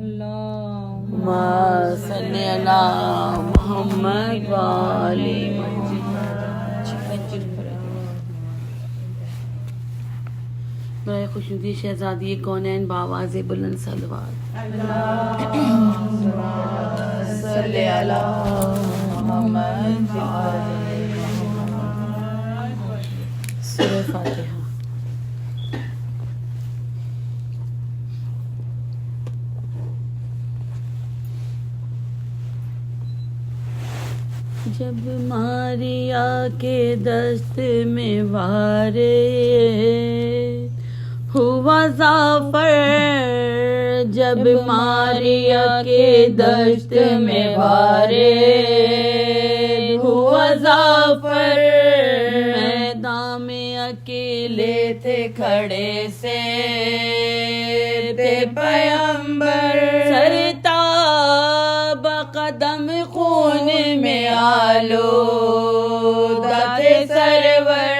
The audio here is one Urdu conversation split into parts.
اللہم صلی علی محمد و آل برائے خوشنودی شہزادی کونین بآواز بلند صلوات صلی علی محمد سورہ فاتحہ۔ جب ماریا کے دست میں وارے ہوا ظافر، جب ماریا کے دست میں وارے ہوا ظافر، میدان میں اکیلے تھے کھڑے سے پیغمبر، سرتاب قدم خون میں آلودہ تھے سرور،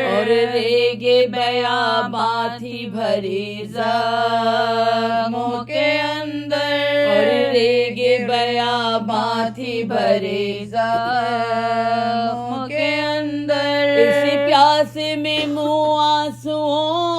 اور ریگ بیاباں تھی بھری زخموں کے اندر، اور ریگ بیاباں تھی بھری زخموں کے اندر، اس پیاس میں منہ آنسوؤں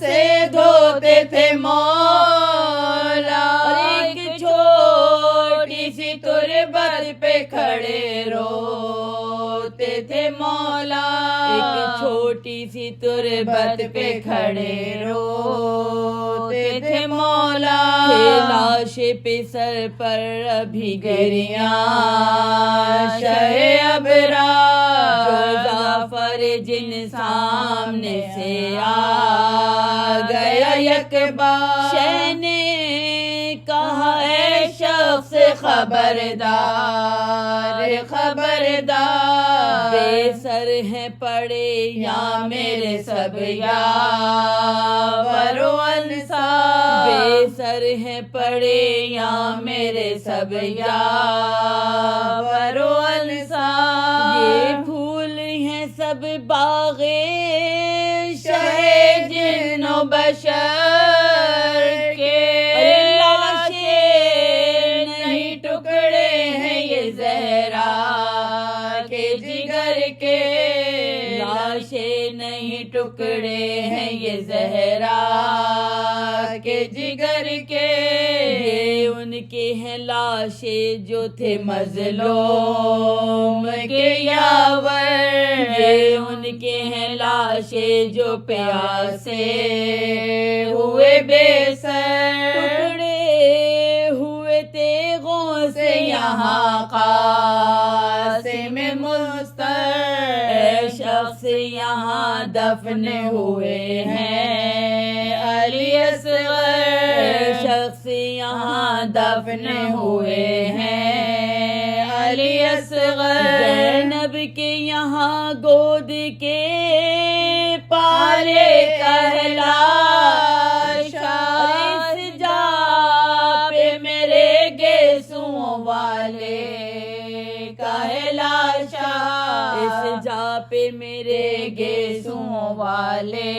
سے دھوتے تھے مولا، اور ایک چھوٹی سی تربت پہ کھڑے روتے تھے مولا، ایک چھوٹی سی تربت پہ کھڑے روتے تھے مولا، لاش پہ سر پر ابھی گریاں شہ ابرار، جو ظافر جن سامنے سے آ گیا یک بار، شہ نے کہا اے شخص خبردار خبردار، بے سر ہیں پڑے یا میرے سب یاور و انصار، بے سر ہیں پڑے یا میرے سب یاور و انصار، یہ پھول ہیں سب باغ شہ جن و بشر کے، لاشیں نہیں ٹکڑے ہیں یہ زہرا کے جگر کے، لاشیں نہیں ٹکڑے ہیں یہ زہرا کے جگر کے، یہ ان کے ہیں لاشیں جو تھے مظلوم کے یاور، یہ ان کے ہیں لاشیں جو پیاسے ہوئے بے سر، ٹکڑے ہوئے تیغوں سے یہاں قاسم مستر، اے شخص یہاں دفن ہوئے ہیں علی اصغر، اے شخص یہاں دفن ہوئے ہیں علی اصغر، زینب کے یہاں گود کے پالے کہلا اس جا پہ میرے گیسوں والے کہلاشا، اس جا پہ میرے گیسوں والے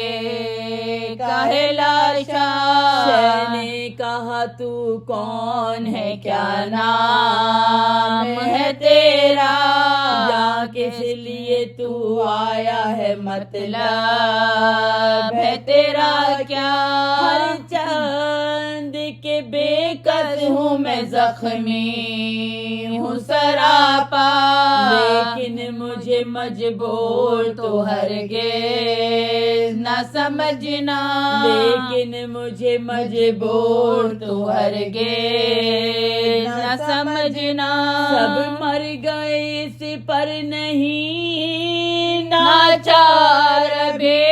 کہلاشا، شہ نے کہا تو کون ہے کیا نام ہے تیرا، یا کس لیے تو آیا ہے مطلب ہے تیرا کیا، ہر چاند کے بے کس ہوں میں زخمی ہوں سراپا، لیکن مجھے مجبور تو ہرگز نہ سمجھنا، لیکن مجھے مجبور تو ہرگز نہ سمجھنا، سب مر گئے اس پر نہیں ناچار بے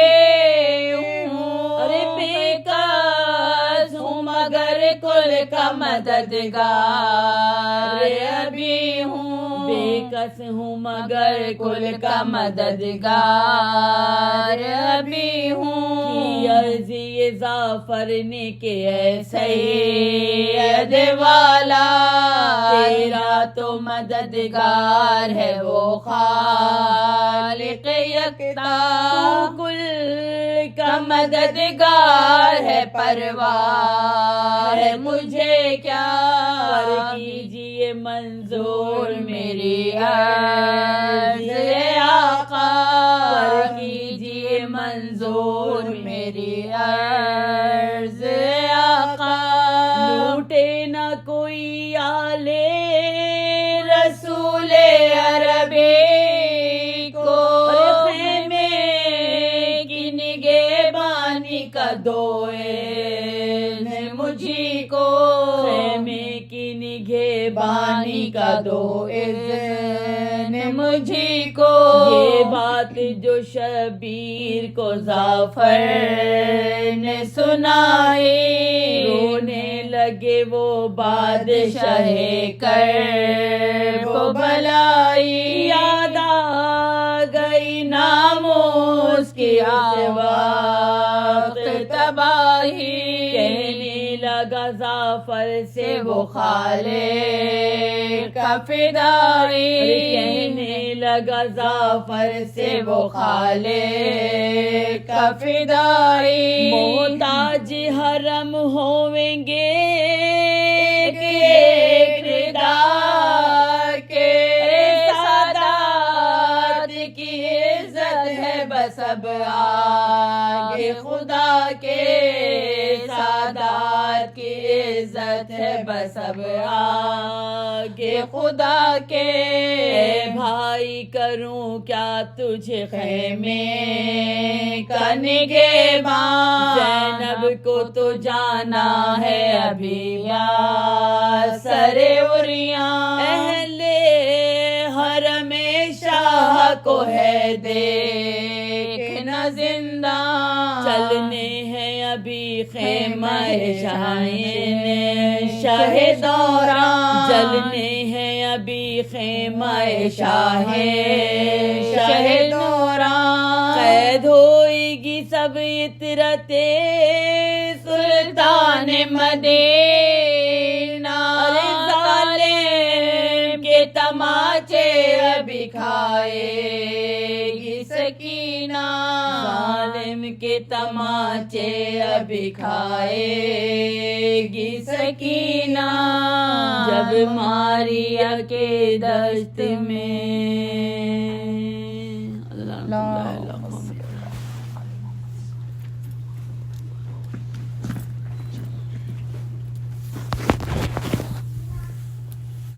ہوں، ارے بے کس ہوں مگر کل کا مددگار ابھی ہوں، بے کس ہوں مگر کل کا مددگار ابھی ہوں، کی عرضی ظافر نے کہ اے سید والا، تیرا تو مددگار ہے وہ خالق یکتا، تو کل کا مددگار ہے پرواہ ہے مجھے کیا پر کیجیے منظور میری عرض ہے آقا پر کیجیے منظور میری عرض ہے آقا لوٹے نہ کوئی آلے رسول عربی کو خیمے کی نگہبانی کا دوئے مجھے کو خیمے کی نگہبانی کا دوئے مجھے کو یہ بات جو شبیر کو ظفر نے سنائی رونے لگے وہ بادشاہ کرب و بلائی یاد آ گئی ناموس کی وقت تباہی کہنے لگا ظفر سے وہ خالق کا فدائی کہنے لگا ظفر سے وہ خالق کا فدائی محتاج حرم ہویں گے ایک ردا کے سادات کی عزت ہے بس اب آگے خدا کے سادات کی عزت ہے بس اب آگے خدا کے اے بھائی کروں کیا تجھے خیمے کا نگہباں زینب کو تو جانا ہے ابھی یا سرے اریاں اہل حرم شاہ کو ہے دیکھنا زندہ چلنے ہیں ابھی خیمہ شاہین شاہ دوران چلنے ہیں ابھی خیمہ شاہ شاہ دوران قید ہوئے گی سب عطرت سلطان مدینہ ظالم کے تماچے ابھی کھائے گی سکینہ ظالم کے تماچے ابھی کھائے گی سکینہ جب ماریا کے دست میں